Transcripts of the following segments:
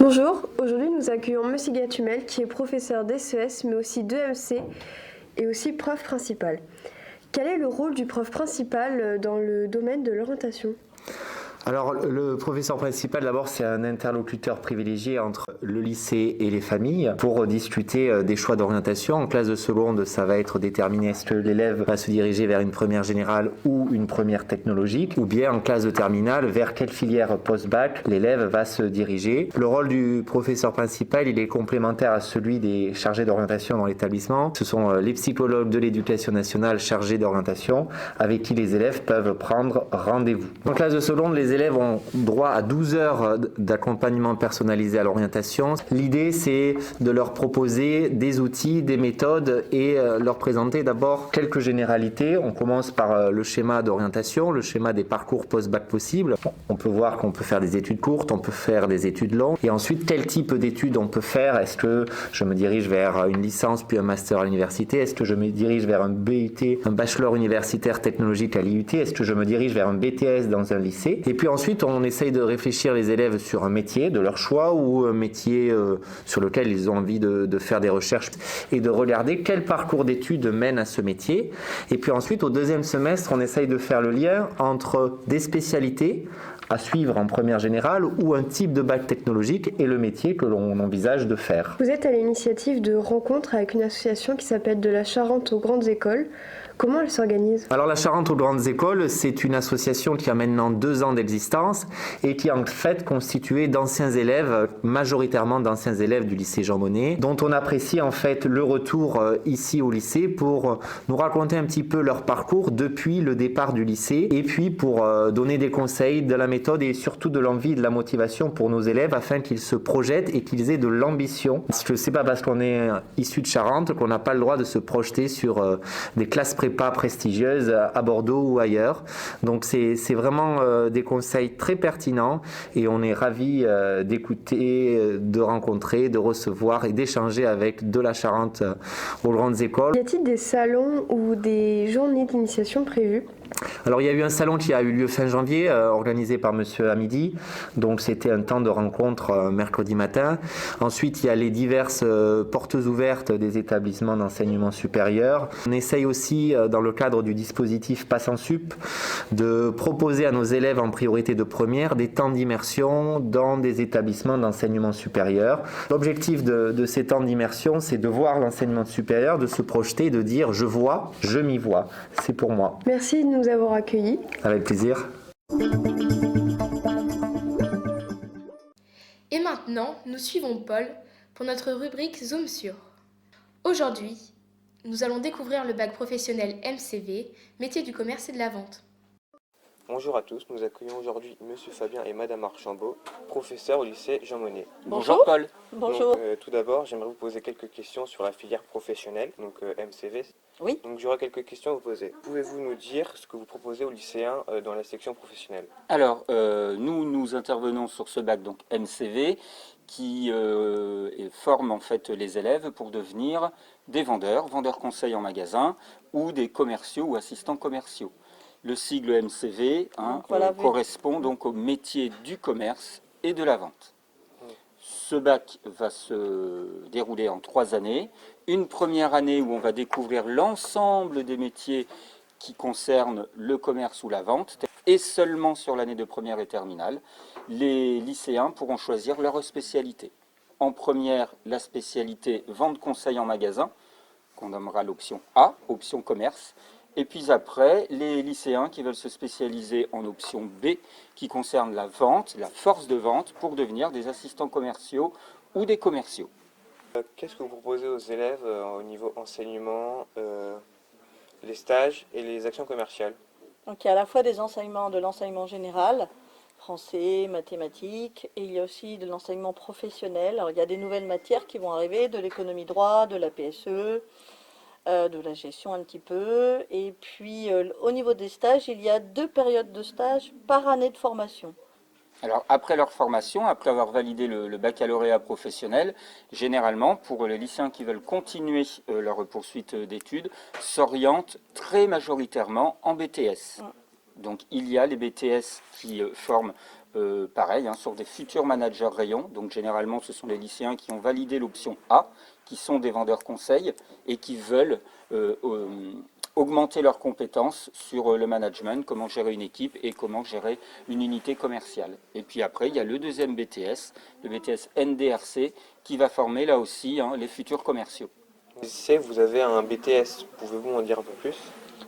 Bonjour, aujourd'hui nous accueillons Monsieur Gatumel qui est professeur d'SES mais aussi d'EMC et aussi prof principal. Quel est le rôle du prof principal dans le domaine de l'orientation ? Alors, le professeur principal, d'abord, c'est un interlocuteur privilégié entre le lycée et les familles pour discuter des choix d'orientation. En classe de seconde, ça va être déterminé est-ce que l'élève va se diriger vers une première générale ou une première technologique, ou bien en classe de terminale, vers quelle filière post-bac l'élève va se diriger. Le rôle du professeur principal, il est complémentaire à celui des chargés d'orientation dans l'établissement. Ce sont les psychologues de l'éducation nationale chargés d'orientation avec qui les élèves peuvent prendre rendez-vous. En classe de seconde, les élèves ont droit à 12 heures d'accompagnement personnalisé à l'orientation. L'idée, c'est de leur proposer des outils, des méthodes et leur présenter d'abord quelques généralités. On commence par le schéma d'orientation, le schéma des parcours post-bac possibles. On peut voir qu'on peut faire des études courtes, on peut faire des études longues. Et ensuite, quel type d'études on peut faire? Est-ce que je me dirige vers une licence puis un master à l'université? Est-ce que je me dirige vers un BUT, un bachelor universitaire technologique à l'IUT? Est-ce que je me dirige vers un BTS dans un lycée? Et puis ensuite, on essaye de réfléchir les élèves sur un métier de leur choix ou un métier sur lequel ils ont envie de faire des recherches et de regarder quel parcours d'études mène à ce métier. Et puis ensuite, au deuxième semestre, on essaye de faire le lien entre des spécialités à suivre en première générale ou un type de bac technologique et le métier que l'on envisage de faire. Vous êtes à l'initiative de rencontres avec une association qui s'appelle De la Charente aux grandes écoles. Comment elle s'organise ? Alors la Charente aux grandes écoles, c'est une association qui a maintenant 2 ans d'existence et qui est en fait constituée d'anciens élèves, majoritairement d'anciens élèves du lycée Jean Monnet, dont on apprécie en fait le retour ici au lycée pour nous raconter un petit peu leur parcours depuis le départ du lycée et puis pour donner des conseils, de la méthode et surtout de l'envie et de la motivation pour nos élèves afin qu'ils se projettent et qu'ils aient de l'ambition. Parce que c'est pas parce qu'on est issu de Charente qu'on n'a pas le droit de se projeter sur des classes prépa prestigieuses à Bordeaux ou ailleurs. Donc c'est vraiment des conseils très pertinents et on est ravis d'écouter, de rencontrer, de recevoir et d'échanger avec De la Charente aux grandes écoles. Y a-t-il des salons ou des journées d'initiation prévues ? Alors il y a eu un salon qui a eu lieu fin janvier, organisé par Monsieur Hamidi, donc c'était un temps de rencontre mercredi matin. Ensuite il y a les diverses portes ouvertes des établissements d'enseignement supérieur. On essaye aussi dans le cadre du dispositif Pass en Sup de proposer à nos élèves en priorité de première des temps d'immersion dans des établissements d'enseignement supérieur. L'objectif de ces temps d'immersion, c'est de voir l'enseignement supérieur, de se projeter, de dire je vois, je m'y vois, c'est pour moi. Merci de nous avoir accueillis. Avec plaisir. Et maintenant, nous suivons Paul pour notre rubrique Zoom sur. Aujourd'hui, nous allons découvrir le bac professionnel MCV, métier du commerce et de la vente. Bonjour à tous, nous accueillons aujourd'hui Monsieur Fabien et Madame Archambault, professeurs au lycée Jean Monnet. Bonjour Paul. Bonjour. Donc, tout d'abord, j'aimerais vous poser quelques questions sur la filière professionnelle, donc MCV. Oui. Donc j'aurai quelques questions à vous poser. Pouvez-vous nous dire ce que vous proposez aux lycéens dans la section professionnelle ? Alors, nous intervenons sur ce bac donc MCV qui forme en fait les élèves pour devenir des vendeurs conseils en magasin ou des commerciaux ou assistants commerciaux. Le sigle MCV correspond donc au métier du commerce et de la vente. Ce bac va se dérouler en 3 années. Une première année où on va découvrir l'ensemble des métiers qui concernent le commerce ou la vente. Et seulement sur l'année de première et terminale, les lycéens pourront choisir leur spécialité. En première, la spécialité vente conseil en magasin, qu'on nommera l'option A, option commerce. Et puis après, les lycéens qui veulent se spécialiser en option B, qui concerne la vente, la force de vente, pour devenir des assistants commerciaux ou des commerciaux. Qu'est-ce que vous proposez aux élèves au niveau enseignement, les stages et les actions commerciales ? Donc il y a à la fois des enseignements de l'enseignement général, français, mathématiques, et il y a aussi de l'enseignement professionnel. Alors il y a des nouvelles matières qui vont arriver, de l'économie droit, de la PSE, de la gestion un petit peu. Et puis au niveau des stages, il y a 2 périodes de stage par année de formation. Alors après leur formation, après avoir validé le baccalauréat professionnel, généralement pour les lycéens qui veulent continuer leur poursuite d'études, s'orientent très majoritairement en BTS. Donc il y a les BTS qui forment pareil, hein, sur des futurs managers rayons. Donc généralement, ce sont les lycéens qui ont validé l'option A, qui sont des vendeurs conseils et qui veulent augmenter leurs compétences sur le management, comment gérer une équipe et comment gérer une unité commerciale. Et puis après, il y a le deuxième BTS, le BTS NDRC, qui va former là aussi les futurs commerciaux. Si vous avez un BTS, pouvez-vous en dire un peu plus?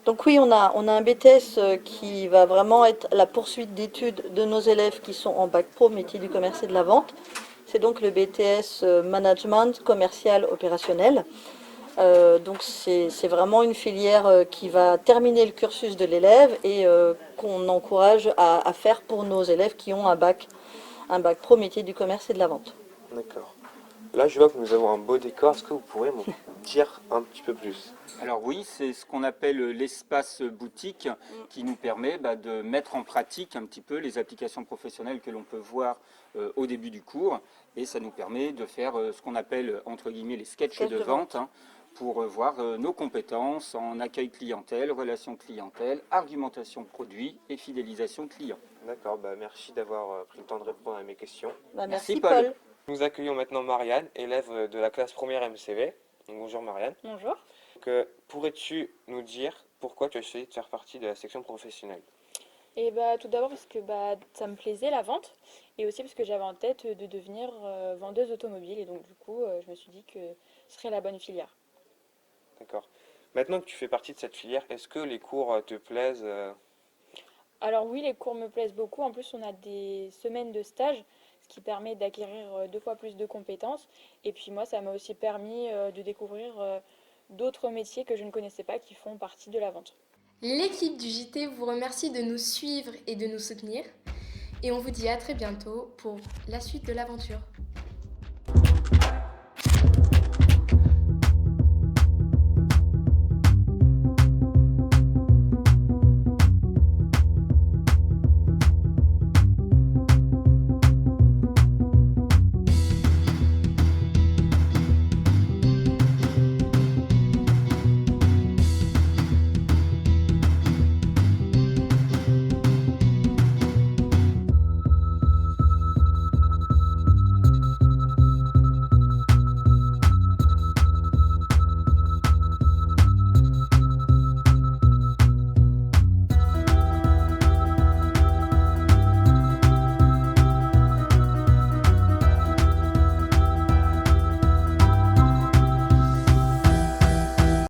Donc oui, on a un BTS qui va vraiment être la poursuite d'études de nos élèves qui sont en bac pro, métier du commerce et de la vente. C'est donc le BTS Management commercial opérationnel. Donc c'est vraiment une filière qui va terminer le cursus de l'élève et qu'on encourage à faire pour nos élèves qui ont un bac pro, métier du commerce et de la vente. D'accord. Là, je vois que nous avons un beau décor. Est-ce que vous pourriez m'en dire un petit peu plus? Alors oui, c'est ce qu'on appelle l'espace boutique qui nous permet de mettre en pratique un petit peu les applications professionnelles que l'on peut voir au début du cours. Et ça nous permet de faire ce qu'on appelle, entre guillemets, les sketchs de vente pour voir nos compétences en accueil clientèle, relation clientèle, argumentation produit et fidélisation client. D'accord, merci d'avoir pris le temps de répondre à mes questions. Merci Paul. Nous accueillons maintenant Marianne, élève de la classe première MCV. Donc, bonjour Marianne. Bonjour. Pourrais-tu nous dire pourquoi tu as choisi de faire partie de la section professionnelle? Et tout d'abord parce que ça me plaisait la vente et aussi parce que j'avais en tête de devenir vendeuse automobile et donc du coup je me suis dit que ce serait la bonne filière. D'accord. Maintenant que tu fais partie de cette filière, est-ce que les cours te plaisent? Alors oui, les cours me plaisent beaucoup. En plus, on a des semaines de stage, ce qui permet d'acquérir 2 fois plus de compétences. Et puis moi, ça m'a aussi permis de découvrir d'autres métiers que je ne connaissais pas qui font partie de la vente. L'équipe du JT vous remercie de nous suivre et de nous soutenir. Et on vous dit à très bientôt pour la suite de l'aventure.